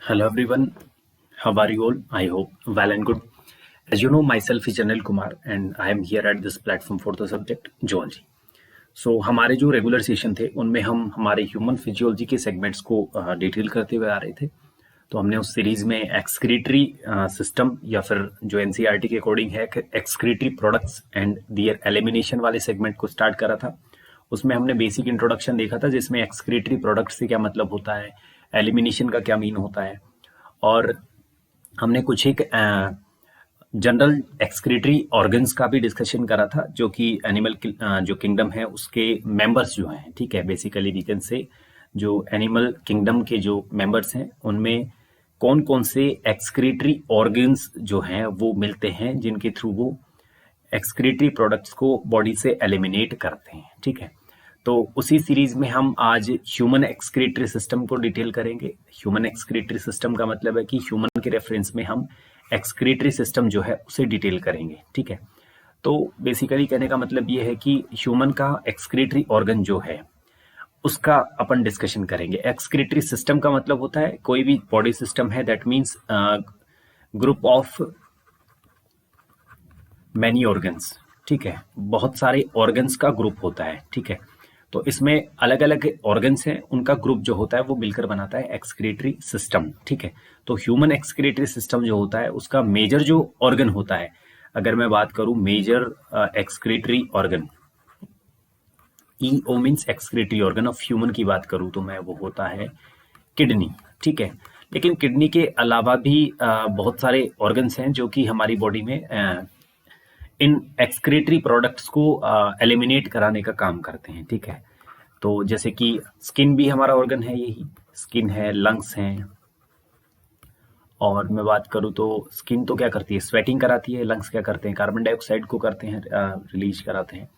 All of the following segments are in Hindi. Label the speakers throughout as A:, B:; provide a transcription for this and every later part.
A: Hello everyone, how are you all? I hope well and good. As you know, myself is Janil Kumar and I am here at this platform for the subject zoology. हमारे जो रेगुलर सेशन थे उनमें हम हमारे ह्यूमन फिजियोलॉजी के सेगमेंट्स को डिटेल करते हुए आ रहे थे। तो हमने उस सीरीज में एक्सक्रीटरी सिस्टम या फिर जो एनसीईआरटी के अकॉर्डिंग है excretory products and their elimination वाले सेगमेंट को स्टार्ट करा था। उसमें हमने बेसिक इंट्रोडक्शन देखा था जिसमें एक्सक्रीटरी प्रोडक्ट से क्या मतलब होता है, एलिमिनेशन का क्या मीन होता है, और हमने कुछ एक जनरल एक्सक्रीटरी ऑर्गन्स का भी डिस्कशन करा था जो कि एनिमल जो किंगडम है उसके मेंबर्स जो हैं, ठीक है, बेसिकली वी कैन से जो एनिमल किंगडम के जो मेंबर्स हैं उनमें कौन कौन से एक्सक्रीटरी ऑर्गन्स जो हैं वो मिलते हैं जिनके थ्रू वो एक्सक्रीटरी प्रोडक्ट्स को बॉडी से एलिमिनेट करते हैं, ठीक है। तो उसी सीरीज में हम आज ह्यूमन एक्सक्रीटरी सिस्टम को डिटेल करेंगे। ह्यूमन एक्सक्रीटरी सिस्टम का मतलब है कि ह्यूमन के रेफरेंस में हम एक्सक्रीटरी सिस्टम जो है उसे डिटेल करेंगे, ठीक है। तो बेसिकली कहने का मतलब ये है कि ह्यूमन का एक्सक्रीटरी ऑर्गन जो है उसका अपन डिस्कशन करेंगे। एक्सक्रीटरी सिस्टम का मतलब होता है कोई भी बॉडी सिस्टम है, that means group of many organs, ठीक है, बहुत सारे ऑर्गन्स का ग्रुप होता है, ठीक है। तो इसमें अलग अलग ऑर्गन्स हैं, उनका ग्रुप जो होता है वो मिलकर बनाता है एक्सक्रीटरी सिस्टम, ठीक है। तो ह्यूमन एक्सक्रीटरी सिस्टम जो होता है उसका मेजर जो ऑर्गन होता है, अगर मैं बात करूं major excretory organ, EO means excretory organ of human की बात करूं तो मैं वो होता है किडनी, ठीक है। लेकिन किडनी के अलावा भी बहुत सारे ऑर्गन्स हैं जो कि हमारी बॉडी में इन एक्सक्रीटरी प्रोडक्ट्स को एलिमिनेट कराने का काम करते हैं, ठीक है। तो जैसे कि स्किन भी हमारा ऑर्गन है, यही स्किन है, लंग्स हैं, और मैं बात करूं तो स्किन तो क्या करती है, स्वेटिंग कराती है, लंग्स क्या करते हैं, कार्बन डाइऑक्साइड को करते हैं रिलीज कराते हैं।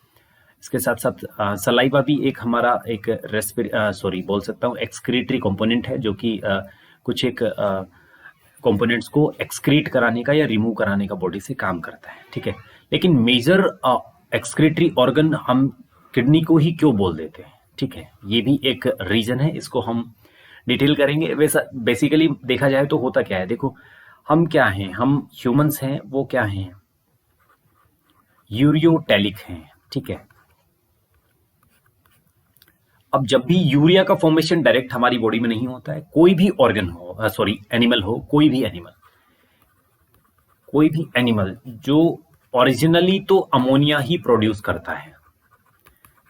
A: इसके साथ साथ सलाइवा भी एक हमारा एक बोल सकता हूँ एक्सक्रीटरी कंपोनेंट है जो कि कुछ एक कंपोनेंट्स को एक्सक्रीट कराने का या रिमूव कराने का बॉडी से काम करता है, ठीक है। लेकिन मेजर एक्सक्रीटरी ऑर्गन हम किडनी को ही क्यों बोल देते हैं, ठीक है, ये भी एक रीजन है, इसको हम डिटेल करेंगे। वैसा बेसिकली देखा जाए तो होता क्या है, देखो हम क्या हैं, हम ह्यूमंस हैं, वो क्या हैं, यूरियोटेलिक हैं, ठीक है। अब जब भी यूरिया का फॉर्मेशन डायरेक्ट हमारी बॉडी में नहीं होता है, कोई भी ऑर्गन हो, एनिमल हो, कोई भी एनिमल जो ओरिजिनली तो अमोनिया ही प्रोड्यूस करता है,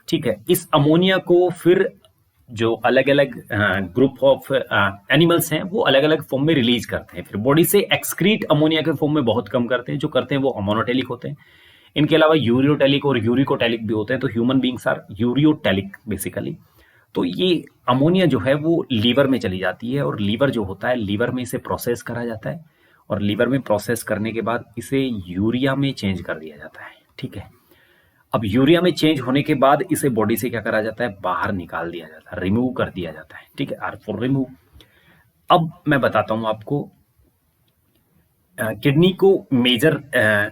A: ठीक है। इस अमोनिया को फिर जो अलग अलग ग्रुप ऑफ एनिमल्स हैं वो अलग अलग फॉर्म में रिलीज करते हैं, फिर बॉडी से एक्सक्रीट अमोनिया के फॉर्म में बहुत कम करते हैं, जो करते हैं वो अमोनोटेलिक होते हैं। इनके अलावा यूरियोटेलिक और यूरिकोटेलिक भी होते हैं, तो human beings are ureotelic basically. तो ये अमोनिया जो है वो लीवर में चली जाती है और लीवर जो होता है, लीवर में इसे प्रोसेस करा जाता है और लीवर में प्रोसेस करने के बाद इसे यूरिया में चेंज कर दिया जाता है, ठीक है। अब यूरिया में चेंज होने के बाद इसे बॉडी से क्या करा जाता है, बाहर निकाल दिया जाता है, रिमूव कर दिया जाता है, ठीक है, आर फॉर रिमूव। अब मैं बताता हूं आपको किडनी को मेजर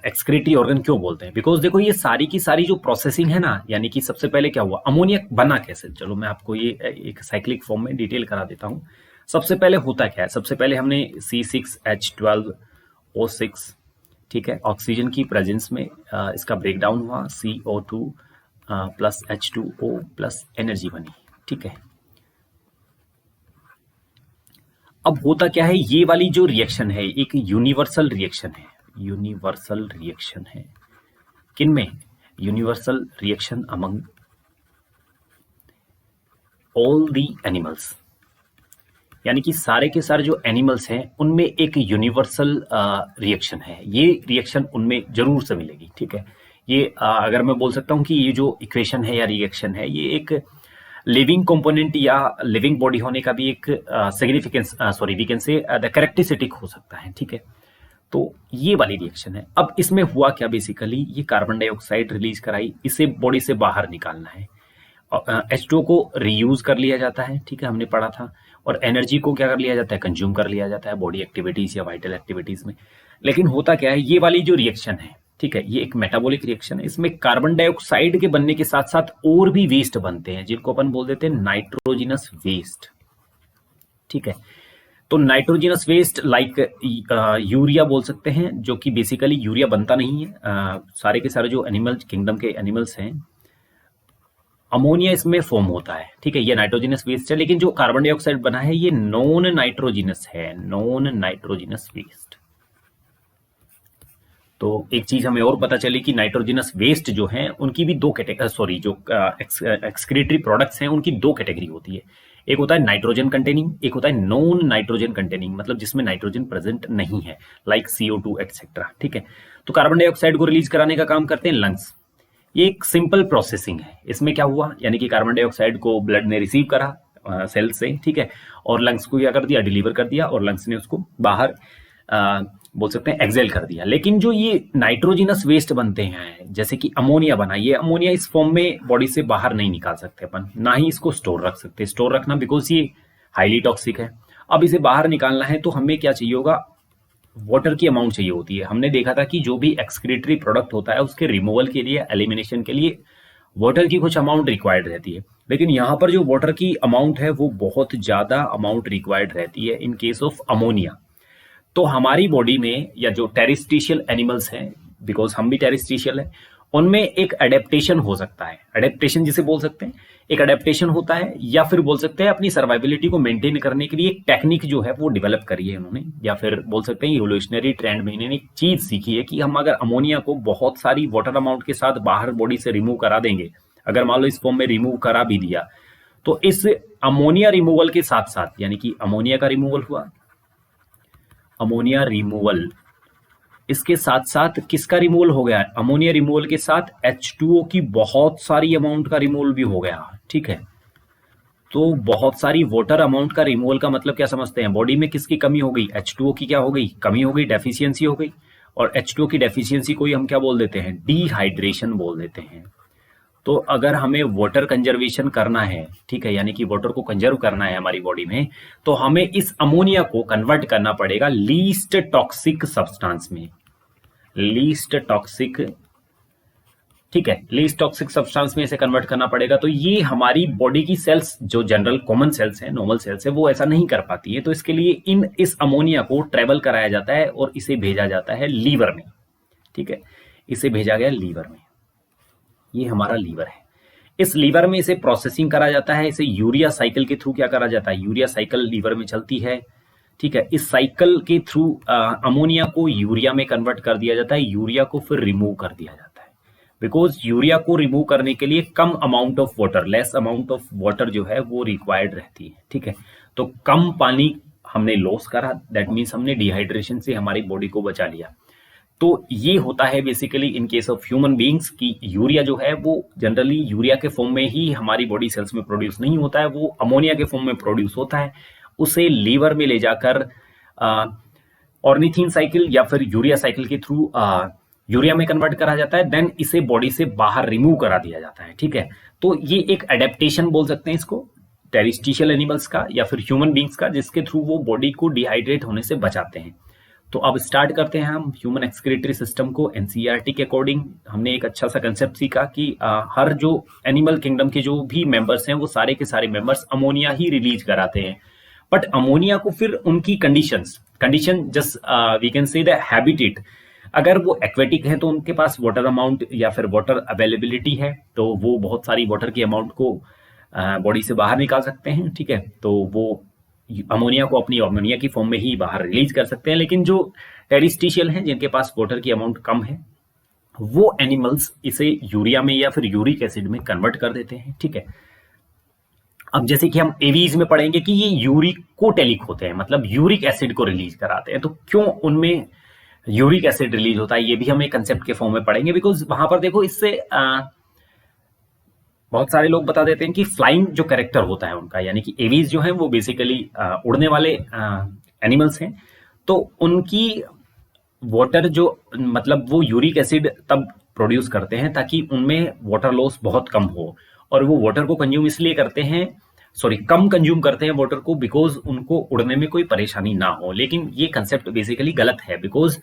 A: एक्सक्रीटरी ऑर्गन क्यों बोलते हैं। बिकॉज देखो ये सारी की सारी जो प्रोसेसिंग है ना, यानी कि सबसे पहले क्या हुआ, अमोनिया बना कैसे, चलो मैं आपको ये एक साइक्लिक फॉर्म में डिटेल करा देता हूं। सबसे पहले होता क्या है, सबसे पहले हमने C6H12O6, ठीक है, ऑक्सीजन की प्रेजेंस में इसका ब्रेकडाउन हुआ, CO2 plus H2O plus energy बनी, ठीक है। अब होता क्या है, ये वाली जो रिएक्शन है एक यूनिवर्सल रिएक्शन है, यूनिवर्सल रिएक्शन है किनमें, universal reaction among all the animals, यानी कि सारे के सारे जो एनिमल्स हैं उनमें एक यूनिवर्सल रिएक्शन है, ये रिएक्शन उनमें जरूर से मिलेगी, ठीक है। ये अगर मैं बोल सकता हूं कि ये जो इक्वेशन है या रिएक्शन है ये एक लिविंग कंपोनेंट या लिविंग बॉडी होने का भी एक significance we can say the characteristic हो सकता है, ठीक है। तो ये वाली रिएक्शन है। अब इसमें हुआ क्या, बेसिकली ये कार्बन डाइऑक्साइड रिलीज कराई, इसे बॉडी से बाहर निकालना है, H2O को रीयूज कर लिया जाता है, ठीक है, हमने पढ़ा था, और एनर्जी को क्या कर लिया जाता है, कंज्यूम कर लिया जाता है बॉडी एक्टिविटीज या वाइटल एक्टिविटीज में। लेकिन होता क्या है, ये वाली जो रिएक्शन है, ठीक है, ये एक मेटाबॉलिक रिएक्शन है, इसमें कार्बन डाइऑक्साइड के बनने के साथ साथ और भी वेस्ट बनते हैं जिनको अपन बोल देते हैं नाइट्रोजिनस वेस्ट, ठीक है। तो नाइट्रोजिनस वेस्ट लाइक यूरिया बोल सकते हैं, जो कि बेसिकली यूरिया बनता नहीं है। सारे के सारे जो एनिमल्स किंगडम के एनिमल्स हैं, अमोनिया इसमें फॉर्म होता है, ठीक है। ये नाइट्रोजिनस वेस्ट है, लेकिन जो कार्बन डाइऑक्साइड बना है ये नॉन नाइट्रोजिनस है, नॉन नाइट्रोजिनस वेस्ट। तो एक चीज हमें और पता चली कि नाइट्रोजिनस वेस्ट जो है उनकी भी दो कैटेगरी, सॉरी जो एक्सक्रीटरी प्रोडक्ट्स हैं उनकी दो कैटेगरी होती है। एक होता है नाइट्रोजन कंटेनिंग, एक होता है नॉन नाइट्रोजन कंटेनिंग, मतलब जिसमें नाइट्रोजन प्रेजेंट नहीं है, लाइक CO2 एक्सेट्रा, ठीक है। तो कार्बन डाइऑक्साइड को रिलीज कराने का काम करते हैं लंग्स। ये एक सिंपल प्रोसेसिंग है। इसमें क्या हुआ, यानी कि कार्बन डाइऑक्साइड को ब्लड ने रिसीव करा सेल से, ठीक है, और लंग्स को क्या कर दिया, डिलीवर कर दिया, और लंग्स ने उसको बाहर बोल सकते हैं एक्सेल कर दिया। लेकिन जो ये नाइट्रोजिनस वेस्ट बनते हैं, जैसे कि अमोनिया बना, ये अमोनिया इस फॉर्म में बॉडी से बाहर नहीं निकाल सकते अपन, ना ही इसको स्टोर रख सकते। स्टोर रखना बिकॉज ये हाईली टॉक्सिक है। अब इसे बाहर निकालना है तो हमें क्या चाहिए होगा, वाटर की अमाउंट चाहिए होती है। हमने देखा था कि जो भी एक्सक्रीटरी प्रोडक्ट होता है उसके रिमूवल के लिए, एलिमिनेशन के लिए वाटर की कुछ अमाउंट रिक्वायर्ड रहती है। लेकिन यहाँ पर जो वाटर की अमाउंट है वो बहुत ज्यादा अमाउंट रिक्वायर्ड रहती है इन केस ऑफ अमोनिया। तो हमारी बॉडी में, या जो टेरिस्ट्रिशियल एनिमल्स हैं, बिकॉज हम भी टेरिस्ट्रिशियल हैं, उनमें एक अडेप्टेशन हो सकता है। अडेप्टेशन जिसे बोल सकते हैं, एक अडेप्टेशन होता है, या फिर बोल सकते हैं अपनी सर्वाइबिलिटी को मेंटेन करने के लिए एक टेक्निक जो है वो डेवलप करी है उन्होंने, या फिर बोल सकते हैं इवोल्यूशनरी ट्रेंड में इन्होंने एक चीज सीखी है कि हम अगर अमोनिया को बहुत सारी वाटर अमाउंट के साथ बाहर बॉडी से रिमूव करा देंगे, अगर मान लो इस फॉर्म में रिमूव करा भी दिया, तो इस अमोनिया रिमूवल के साथ साथ, यानी कि अमोनिया का रिमूवल हुआ, अमोनिया रिमूवल, इसके साथ साथ किसका रिमूवल हो गया है, अमोनिया रिमूवल के साथ H2O की बहुत सारी अमाउंट का रिमूवल भी हो गया, ठीक है। तो बहुत सारी वाटर अमाउंट का रिमूवल का मतलब क्या समझते हैं, बॉडी में किसकी कमी हो गई, H2O की क्या हो गई, कमी हो गई, डेफिशिएंसी हो गई। और H2O की डेफिशिएंसी को ही हम क्या बोल देते हैं, डिहाइड्रेशन बोल देते हैं। तो अगर हमें वाटर कंजर्वेशन करना है, ठीक है, यानी कि वाटर को कंजर्व करना है हमारी बॉडी में, तो हमें इस अमोनिया को कन्वर्ट करना पड़ेगा लीस्ट टॉक्सिक सब्सटेंस में, लीस्ट टॉक्सिक, ठीक है, लीस्ट टॉक्सिक सब्सटेंस में इसे कन्वर्ट करना पड़ेगा। तो ये हमारी बॉडी की सेल्स, जो जनरल कॉमन सेल्स हैं, नॉर्मल सेल्स है, वो ऐसा नहीं कर पाती है। तो इसके लिए इस अमोनिया को ट्रेवल कराया जाता है और इसे भेजा जाता है लीवर में, ठीक है, इसे भेजा गया लीवर में। ये हमारा लीवर है। इस लीवर में इसे प्रोसेसिंग करा जाता है, इसे यूरिया साइकिल के थ्रू क्या करा जाता है, यूरिया साइकिल लीवर में चलती है, ठीक है। इस साइकिल के थ्रू अमोनिया को यूरिया में कन्वर्ट कर दिया जाता है, यूरिया को फिर रिमूव कर दिया जाता है। बिकॉज यूरिया को रिमूव करने के लिए कम amount of water, less amount of water जो है वो रिक्वायर्ड रहती है, ठीक है। तो कम पानी हमने लॉस करा, दैट मीन्स हमने डिहाइड्रेशन से हमारी बॉडी को बचा लिया। तो ये होता है basically in case of human beings की यूरिया जो है वो जनरली यूरिया के फॉर्म में ही हमारी बॉडी सेल्स में प्रोड्यूस नहीं होता है, वो अमोनिया के फॉर्म में प्रोड्यूस होता है। उसे लीवर में ले जाकर ऑर्निथीन साइकिल या फिर यूरिया साइकिल के थ्रू यूरिया में कन्वर्ट करा जाता है, देन इसे बॉडी से बाहर रिमूव करा दिया जाता है, ठीक है। तो ये एक एडेप्टेशन बोल सकते हैं इसको, टेरिस्ट्रिशियल एनिमल्स का या फिर ह्यूमन बीइंग्स का, जिसके थ्रू वो बॉडी को डिहाइड्रेट होने से बचाते हैं। तो अब स्टार्ट करते हैं हम ह्यूमन एक्सक्रीटरी सिस्टम को। एनसीईआरटी के अकॉर्डिंग हमने एक अच्छा सा कंसेप्ट सीखा कि हर जो एनिमल किंगडम के जो भी मेंबर्स हैं वो सारे के सारे मेंबर्स अमोनिया ही रिलीज कराते हैं। बट अमोनिया को फिर उनकी condition just we can say the habitat, अगर वो एक्वेटिक है तो उनके पास वाटर अमाउंट या फिर वाटर अवेलेबिलिटी है, तो वो बहुत सारी वाटर की अमाउंट को बॉडी से बाहर निकाल सकते हैं, ठीक है। तो वो अमोनिया को अपनी अमोनिया की फॉर्म में ही बाहर रिलीज कर सकते हैं। लेकिन जो टेरिस्ट्रिशियल हैं, जिनके पास वाटर की अमाउंट कम है, वो एनिमल्स इसे यूरिया में या फिर यूरिक एसिड में कन्वर्ट कर देते हैं, ठीक है। अब जैसे कि हम एवीज में पढ़ेंगे कि ये यूरिकोटेलिक होते हैं, मतलब यूरिक एसिड को रिलीज कराते हैं। तो क्यों उनमें यूरिक एसिड रिलीज होता है, ये भी हम एक कंसेप्ट के फॉर्म में पढ़ेंगे। बिकॉज वहां पर देखो, इससे बहुत सारे लोग बता देते हैं कि फ्लाइंग जो कैरेक्टर होता है उनका, यानी कि एवीज जो है वो बेसिकली उड़ने वाले एनिमल्स हैं। तो उनकी वाटर जो, मतलब वो यूरिक एसिड तब प्रोड्यूस करते हैं ताकि उनमें वाटर लॉस बहुत कम हो, और वो वाटर को कंज्यूम इसलिए करते हैं, कम कंज्यूम करते हैं वाटर को, बिकॉज उनको उड़ने में कोई परेशानी ना हो। लेकिन ये कंसेप्ट बेसिकली गलत है, बिकॉज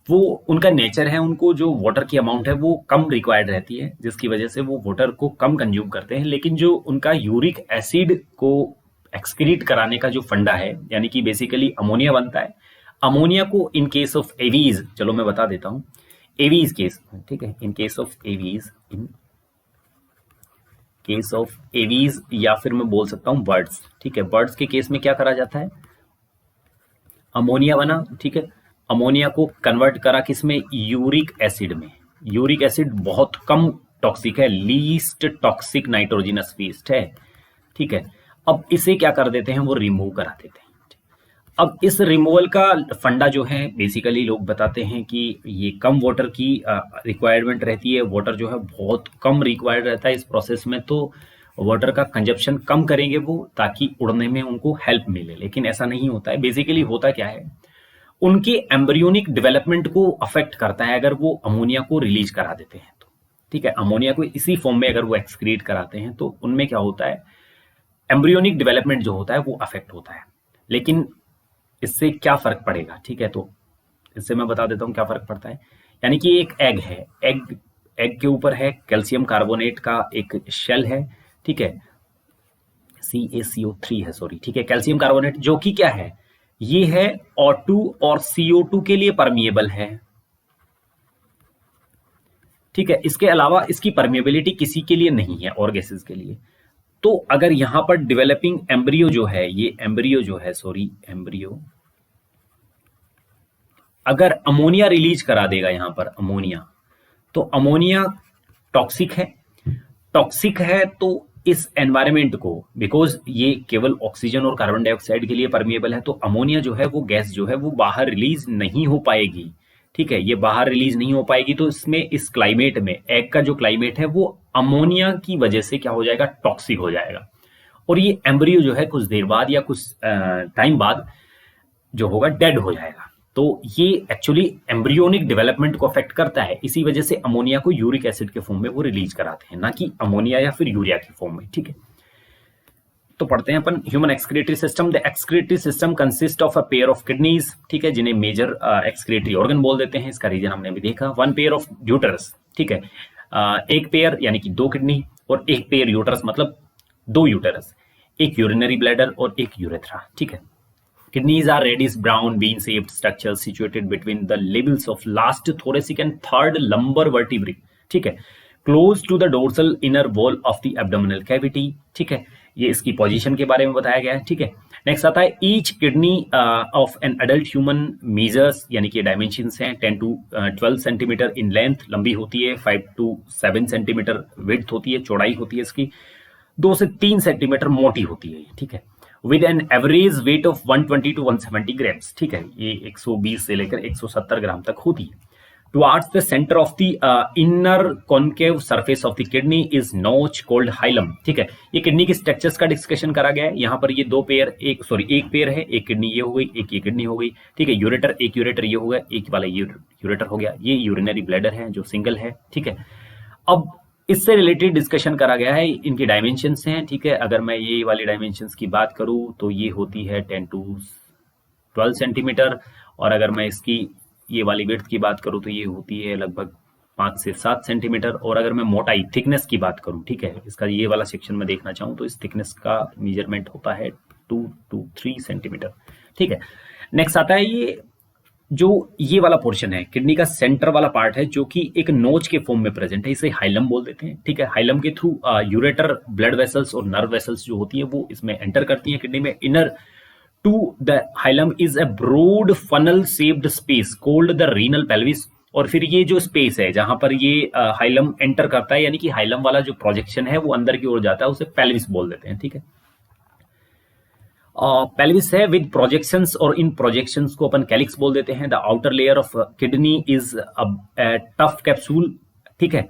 A: वो उनका नेचर है, उनको जो वाटर की अमाउंट है वो कम रिक्वायर्ड रहती है, जिसकी वजह से वो वाटर को कम कंज्यूम करते हैं। लेकिन जो उनका यूरिक एसिड को एक्सक्रीट कराने का जो फंडा है, यानी कि बेसिकली अमोनिया बनता है। अमोनिया को इन केस ऑफ एवीज, चलो मैं बता देता हूं, एवीज केस, ठीक है, in case of aves, in case of aves, या फिर मैं बोल सकता हूं बर्ड्स, ठीक है, बर्ड्स के केस में क्या करा जाता है, अमोनिया बना, ठीक है, अमोनिया को कन्वर्ट करा किसमें, यूरिक एसिड में। यूरिक एसिड बहुत कम टॉक्सिक है, लीस्ट टॉक्सिक नाइट्रोजिनस वेस्ट है, ठीक है। अब इसे क्या कर देते हैं, वो रिमूव करा देते हैं। अब इस रिमूवल का फंडा जो है, बेसिकली लोग बताते हैं कि ये कम वाटर की रिक्वायरमेंट रहती है, वाटर जो है बहुत कम रिक्वायर्ड रहता है इस प्रोसेस में, तो वाटर का कंजप्शन कम करेंगे वो, ताकि उड़ने में उनको हेल्प मिले। लेकिन ऐसा नहीं होता है। बेसिकली होता क्या है, उनके एम्ब्रियोनिक डेवलपमेंट को अफेक्ट करता है अगर वो अमोनिया को रिलीज करा देते हैं तो, ठीक है। अमोनिया को इसी फॉर्म में अगर वो एक्सक्रीट कराते हैं तो उनमें क्या होता है, एम्ब्रियोनिक डेवलपमेंट जो होता है वो अफेक्ट होता है। लेकिन इससे क्या फर्क पड़ेगा, ठीक है, तो इससे मैं बता देता हूं क्या फर्क पड़ता है। यानी कि एक एग है, एग के ऊपर है कैल्शियम कार्बोनेट का एक शेल है, ठीक है, CaCO3 है, सॉरी, ठीक है, कैल्शियम कार्बोनेट, जो कि क्या है, ये है O2 और CO2 के लिए परमिएबल है, ठीक है। इसके अलावा इसकी परमिएबिलिटी किसी के लिए नहीं है और गैसेस के लिए। तो अगर यहां पर डेवलपिंग एम्ब्रियो जो है, ये एम्ब्रियो जो है, सॉरी, एम्ब्रियो अगर अमोनिया रिलीज करा देगा यहां पर अमोनिया, तो अमोनिया टॉक्सिक है, टॉक्सिक है तो इस एनवायरमेंट को, बिकॉज ये केवल ऑक्सीजन और कार्बन डाइऑक्साइड के लिए परमिएबल है, तो अमोनिया जो है वो गैस जो है वो बाहर रिलीज नहीं हो पाएगी, ठीक है, ये बाहर रिलीज नहीं हो पाएगी। तो इसमें इस क्लाइमेट में एग का जो क्लाइमेट है वो अमोनिया की वजह से क्या हो जाएगा, टॉक्सिक हो जाएगा, और ये एम्ब्रियो जो है कुछ देर बाद या कुछ टाइम बाद जो होगा डेड हो जाएगा। तो ये एक्चुअली एम्ब्रियोनिक डेवलपमेंट को अफेक्ट करता है, इसी वजह से अमोनिया को यूरिक एसिड के फॉर्म में वो रिलीज कराते हैं, ना कि अमोनिया या फिर यूरिया के फॉर्म में, ठीक है। तो पढ़ते हैं अपन human excretory system. The excretory system consist of a pair of kidneys, ठीक है, जिन्हें मेजर एक्सक्रीटरी ऑर्गन बोल देते हैं। इसका रीजन हमने अभी देखा। वन पेयर ऑफ यूटरस, ठीक है, एक पेयर यानी कि दो किडनी, और एक पेयर यूटरस मतलब दो यूटरस, एक यूरिनरी ब्लैडर और एक यूरेथ्रा, ठीक है। Kidneys are reddish brown bean-shaped structures situated between the labels of last thoracic and third lumbar vertebrae, ठीक है, close to the dorsal inner wall of the abdominal cavity, ठीक है। ये इसकी पोजीशन के बारे में बताया गया है, ठीक है। नेक्स्ट आता है each kidney of an adult human measures, यानी कि डायमेंशंस हैं 10 to 12 सेंटीमीटर इन लेंथ, लंबी होती है, 5 to 7 सेंटीमीटर विड्थ होती है, चौड़ाई होती है इसकी, 2 से 3 सेंटीमीटर मोटी होती है, ठीक है, with an average weight of 120 to 170 grams, ठीक है, ये 120 से लेकर 170 ग्राम तक होती है। Towards the centre of the inner concave surface of the kidney is नोच कॉल्ड हाइलम, ठीक है। ये किडनी के स्ट्रक्चर्स का डिस्कशन करा गया है। यहाँ पर ये दो पेयर, एक पेयर है, एक किडनी ये हो गई, एक ये किडनी हो गई, ठीक है, यूरेटर, एक यूरेटर ये हो गया, एक वाला यूरेटर हो गया, ये यूरिनरी ब्लैडर है जो सिंगल है, ठीक है। अब इससे रिलेटेड डिस्कशन करा गया है, इनकी डायमेंशंस हैं, ठीक है। अगर मैं ये वाली डायमेंशंस की बात करूं तो ये होती है 10 to 12 सेंटीमीटर, और अगर मैं इसकी ये वाली विड्थ की बात करूं तो ये होती है लगभग 5 से 7 सेंटीमीटर, और अगर मैं मोटाई थिकनेस की बात करूं, ठीक है, इसका ये वाला सेक्शन में देखना चाहूं तो इस थिकनेस का मेजरमेंट होता है 2 to 3 सेंटीमीटर, ठीक है। नेक्स्ट आता है ये जो ये वाला पोर्शन है, किडनी का सेंटर वाला पार्ट है, जो कि एक नोच के फॉर्म में प्रेजेंट है, इसे हाइलम बोल देते हैं, ठीक है। हाइलम के थ्रू यूरेटर, ब्लड वेसल्स और नर्व वेसल्स जो होती है वो इसमें एंटर करती हैं किडनी में। Inner to the hilum is a broad funnel shaped space called the renal pelvis, और फिर ये जो स्पेस है जहां पर ये हाइलम एंटर करता है, यानी कि हाइलम वाला जो प्रोजेक्शन है वो अंदर की ओर जाता है, उसे पेल्विस बोल देते हैं, ठीक है। पेल्विस है विद प्रोजेक्शंस, और इन प्रोजेक्शंस को अपन कैलिक्स बोल देते हैं। The outer layer of kidney is tough capsule, ठीक है।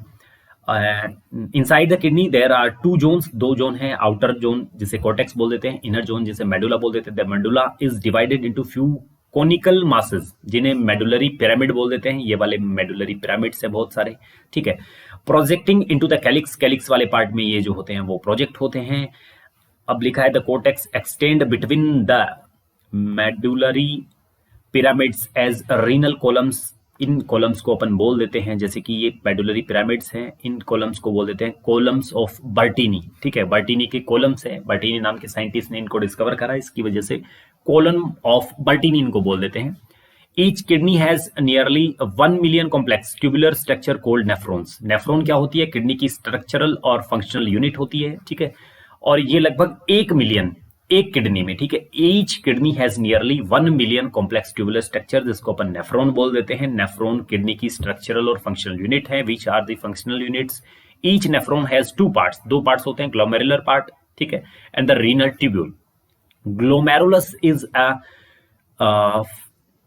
A: Inside the kidney there are 2 zones, 2 zone है, आउटर जोन जिसे कॉर्टेक्स बोल देते हैं, इनर जोन जिसे मेडुला बोल देते हैं। The medulla is divided into few conical masses, जिन्हें मेडुलरी पिरामिड बोल देते हैं। ये वाले मेडुलरी पिरामिड्स है बहुत सारे, ठीक है। Projecting into the calyx, calyx वाले पार्ट में ये जो होते हैं वो प्रोजेक्ट होते हैं। अब लिखा है the cortex extend between the medullary pyramids as renal columns इन कॉलम्स को अपन बोल देते हैं, जैसे कि ये मेडुलरी पिरामिड्स हैं, इन कॉलम्स को बोल देते हैं कॉलम्स ऑफ बर्टीनी। ठीक है, बर्टीनी के कॉलम्स हैं, बर्टीनी नाम के साइंटिस्ट ने इनको डिस्कवर करा, इसकी वजह से कॉलम ऑफ बर्टीनी इनको बोल देते हैं। Each kidney has nearly 1 million complex tubular structure cold nephrons. Nephron क्या होती है? किडनी की स्ट्रक्चरल और फंक्शनल यूनिट होती है। ठीक है, और ये लगभग 1 मिलियन एक किडनी में। ठीक है, each kidney has nearly 1 million complex tubular structure, जिसको अपन नेफ्रॉन बोल देते हैं। नेफ्रॉन किडनी की स्ट्रक्चरल और फंक्शनल यूनिट है। Which are the functional units? Each nephron has 2 parts, 2 parts होते हैं, ग्लोमेरुलर पार्ट, ठीक है, and the renal tubule. Glomerulus is a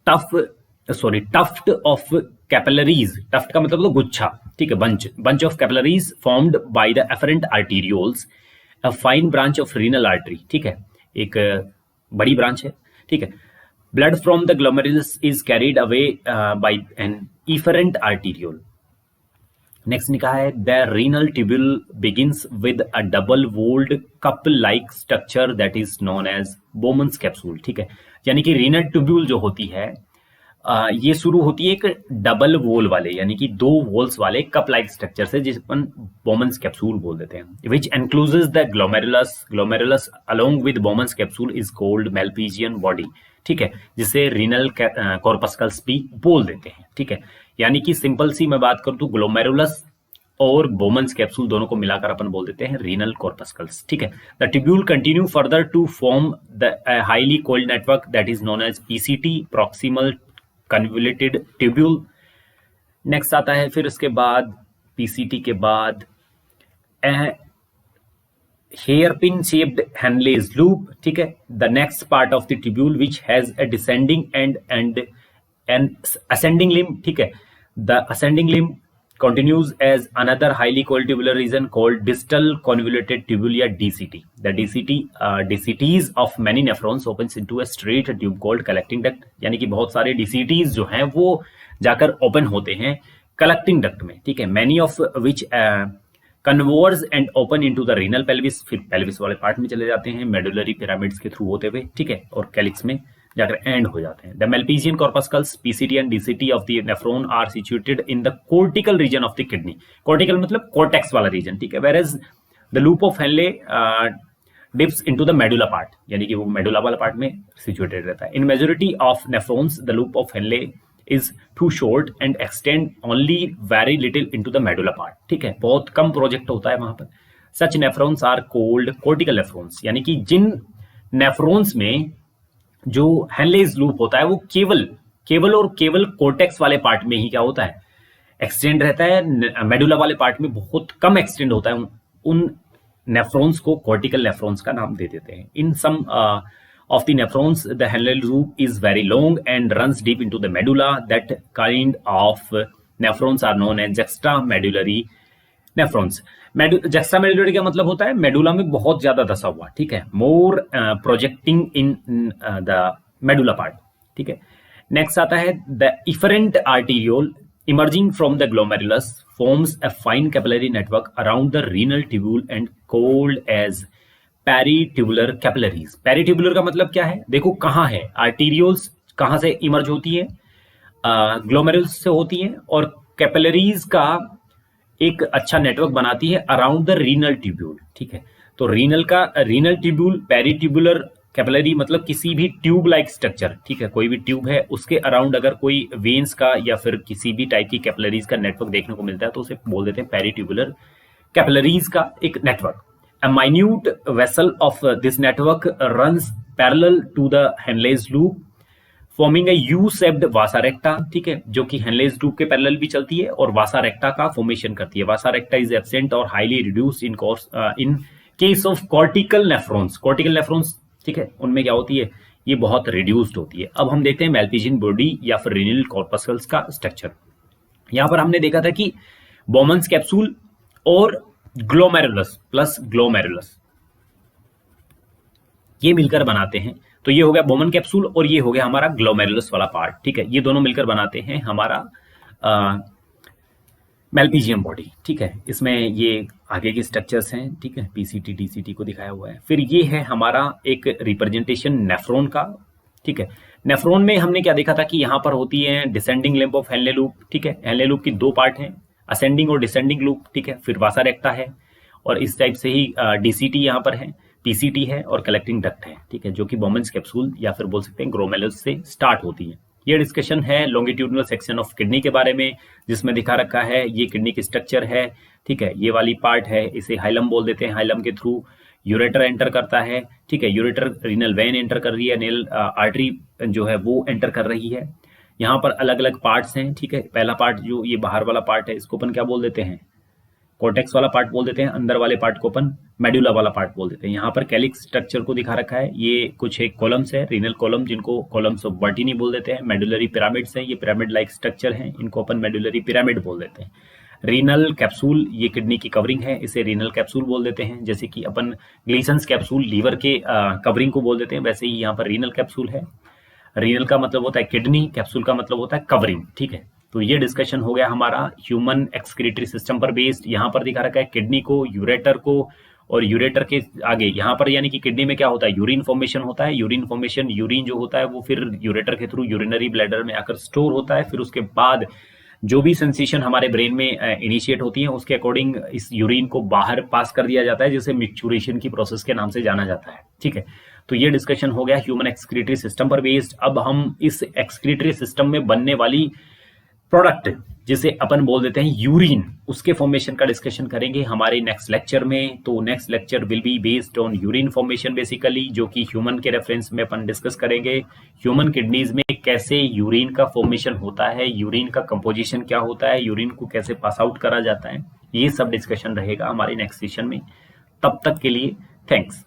A: tuft of capillaries. Tuft का मतलब तो गुच्छा, ठीक है, bunch of capillaries formed by the efferent arterioles, a fine branch of renal artery. ठीक है, एक बड़ी ब्रांच है। ठीक है, blood from the glomerulus is carried away by an efferent arteriole. Next लिखा है the renal tubule begins with a double walled cup like structure that is known as Bowman's capsule. ठीक है, यानी कि रीनल ट्यूब्यूल जो होती है ये शुरू होती है एक डबल वोल वाले, यानी कि 2 वोल्स वाले कप लाइक स्ट्रक्चर से, जिसे अपन बोमन्स कैप्सूल बोल देते हैं। Which encloses the glomerulus along with Bowman's capsule is called Malpighian body. ठीक है, जिसे रीनल कॉर्पस्कल्स भी बोल देते हैं। ठीक है, यानी कि सिंपल सी मैं बात करूं तो ग्लोमेरुलस और बोमन्स कैप्सूल दोनों को मिलाकर अपन बोल देते हैं रीनल कॉर्पस्कल्स। ठीक है, the tubule continue further to form the highly coiled network that is known as PCT, proximal convoluted tubule. Next आता है फिर उसके बाद पीसीटी के बाद हेयरपिन शेप्ड हेनलेज लूप। ठीक है, the next part of the tubule which has a descending and N ascending limb. ठीक है, the ascending limb continues as another highly coiled tubular region called distal convoluted tubule या DCT. The DCTs of many nephrons opens into a straight tube called collecting duct. यानी कि बहुत सारे DCTs जो हैं वो जाकर ओपन होते हैं कलेक्टिंग डक्ट में। ठीक है, many of which converge and open into the renal pelvis, फिर pelvis वाले पार्ट में चले जाते हैं मेडुलरी पिरामिड्स के थ्रू होते हुए। ठीक है, और कैलिक्स में जाकर एंड हो जाते हैं। The Malpighian corpuscles, PCT and DCT of the nephron are situated in the cortical region of the kidney. Cortical मतलब कॉर्टेक्स वाला रीजन। ठीक है, where as the loop of Henle dips into the medulla part, यानी कि वो मेडुला वाला पार्ट में सिचुएटेड रहता है। In majority of nephrons the loop of Henle is too short and extend only very little into the medulla part. ठीक है, बहुत कम प्रोजेक्ट होता है वहां पर। Such nephrons are called cortical nephrons, यानी कि जिन नेफ्रॉन्स में जो हेनलेज लूप होता है वो केवल और केवल कोर्टेक्स वाले पार्ट में ही क्या होता है, एक्सटेंड रहता है। मेडुला वाले पार्ट में बहुत कम एक्सटेंड होता है। उन नेफ्रॉन्स को कोर्टिकल नेफ्रॉन्स का नाम दे देते हैं। In some of the nephrons the Henle's loop is very long and runs deep into the medulla. That kind of nephrons are known as extra medullary nephrons. Juxta medullary का मतलब होता है मेडुला में बहुत ज्यादा धसा हुआ। ठीक है, more projecting in the medulla part. ठीक है, नेक्स्ट आता है the efferent arteriole emerging from the glomerulus forms a fine capillary network around the renal tubule and called as peritubular capillaries. Peritubular का मतलब क्या है? देखो कहाँ है आर्टीरियोल्स, कहाँ से इमर्ज होती है? ग्लोमेरुलस से होती है, और कैपिलरीज का एक अच्छा नेटवर्क बनाती है अराउंड द रीनल ट्यूब्यूल। ठीक है, तो रीनल ट्यूब्यूल, पेरीट्यूबुलर कैपिलरी मतलब किसी भी ट्यूब लाइक स्ट्रक्चर। ठीक है, कोई भी ट्यूब है उसके अराउंड अगर कोई वेन्स का या फिर किसी भी टाइप की कैपिलरीज का नेटवर्क देखने को मिलता है तो उसे बोल देते हैं पेरीट्यूबुलर कैपिलरीज का एक नेटवर्क। A minute vessel of this network runs parallel to the Henle's loop forming a U shaped vasa recta. ठीक है, जो कि हेनलेज लूप के पैरेलल भी चलती है और वासा रेक्टा का फॉर्मेशन करती है। वासा रेक्टा इज एब्सेंट और highly reduced in case of cortical nephrons. Cortical nephrons, ठीक है, उनमें क्या होती है, ये बहुत रिड्यूस्ड होती है। अब हम देखते हैं मेल्पीजियन बॉडी या फिर रीनल कॉर्पस्कल्स का स्ट्रक्चर। यहां पर हमने देखा था कि बोमन्स कैप्सूल और ग्लोमेरुलस प्लस ग्लोमेरुलस ये मिलकर बनाते हैं। तो ये हो गया बोमन कैप्सूल और ये हो गया हमारा ग्लोमेरुलस वाला पार्ट। ठीक है, ये दोनों मिलकर बनाते हैं हमारा मेल्पीजियम बॉडी। ठीक है, इसमें ये आगे के स्ट्रक्चर्स हैं। ठीक है, पीसीटी डीसीटी को दिखाया हुआ है। फिर ये है हमारा एक रिप्रेजेंटेशन नेफ्रॉन का। ठीक है, नेफ्रॉन में हमने क्या देखा था कि यहाँ पर होती है descending limb of Henle loop, ठीक है। हेनले लूप की दो पार्ट हैं, असेंडिंग और डिसेंडिंग लूप, ठीक है। फिर वासा रेक्टा है और इस टाइप से ही डीसीटी यहाँ पर है, पीसीटी है और कलेक्टिंग डक्ट है, ठीक है, जो कि बोमेंस कैप्सूल या फिर बोल सकते हैं ग्लोमेरुलस से स्टार्ट होती है। ये डिस्कशन है लॉन्गिट्यूडिनल सेक्शन ऑफ किडनी के बारे में, जिसमें दिखा रखा है ये किडनी की स्ट्रक्चर है, ठीक है। ये वाली पार्ट है, इसे हाइलम बोल देते हैं। हाइलम के थ्रू यूरेटर एंटर करता है, ठीक है। यूरेटर रीनल वेन एंटर कर रही है, रीनल आर्टरी जो है वो एंटर कर रही है। यहाँ पर अलग अलग पार्ट्स हैं, ठीक है। पहला पार्ट जो ये बाहर वाला पार्ट है इसको अपन क्या बोल देते हैं, कोर्टेक्स वाला पार्ट बोल देते हैं। अंदर वाले पार्ट को अपन मेडुला वाला पार्ट बोल देते हैं। यहाँ पर कैलिक्स स्ट्रक्चर को दिखा रखा है, ये कुछ एक कॉलम्स है, रीनल कॉलम, जिनको कॉलम्स ऑफ बर्टिनी बोल देते हैं। मेडुलरी पिरामिड्स हैं, ये पिरामिड लाइक स्ट्रक्चर है, इनको अपन मेडुलरी पिरामिड बोल देते हैं। रीनल कैप्सूल, ये किडनी की कवरिंग है, इसे रीनल कैप्सूल बोल देते हैं। जैसे कि अपन ग्लीसन्स कैप्सूल लीवर के कवरिंग को बोल देते हैं, वैसे ही यहाँ पर रीनल कैप्सूल है। रीनल का मतलब होता है किडनी, कैप्सूल का मतलब होता है कवरिंग, ठीक है। तो ये डिस्कशन हो गया हमारा ह्यूमन एक्सक्रीटरी सिस्टम पर बेस्ड। यहाँ पर दिखा रखा है किडनी को, यूरेटर को, और यूरेटर के आगे यहाँ पर यानी कि किडनी में क्या होता है, यूरिन फॉर्मेशन होता है। यूरिन फॉर्मेशन, यूरिन जो होता है वो फिर यूरेटर के थ्रू यूरिनरी ब्लैडर में आकर स्टोर होता है। फिर उसके बाद जो भी सेंसेशन हमारे ब्रेन में इनिशिएट होती है उसके अकॉर्डिंग इस यूरिन को बाहर पास कर दिया जाता है, जिसे मिक्चुरेशन की प्रोसेस के नाम से जाना जाता है, ठीक है। तो ये डिस्कशन हो गया ह्यूमन एक्सक्रीटरी सिस्टम पर बेस्ड। अब हम इस एक्सक्रीटरी सिस्टम में बनने वाली प्रोडक्ट जिसे अपन बोल देते हैं यूरिन, उसके फॉर्मेशन का डिस्कशन करेंगे हमारे नेक्स्ट लेक्चर में। तो next lecture will be based on urine formation basically, जो कि ह्यूमन के रेफरेंस में अपन डिस्कस करेंगे। ह्यूमन किडनीज में कैसे यूरिन का फॉर्मेशन होता है, यूरिन का कंपोजिशन क्या होता है, यूरिन को कैसे पास आउट करा जाता है, ये सब डिस्कशन रहेगा हमारे नेक्स्ट सेशन में। तब तक के लिए थैंक्स।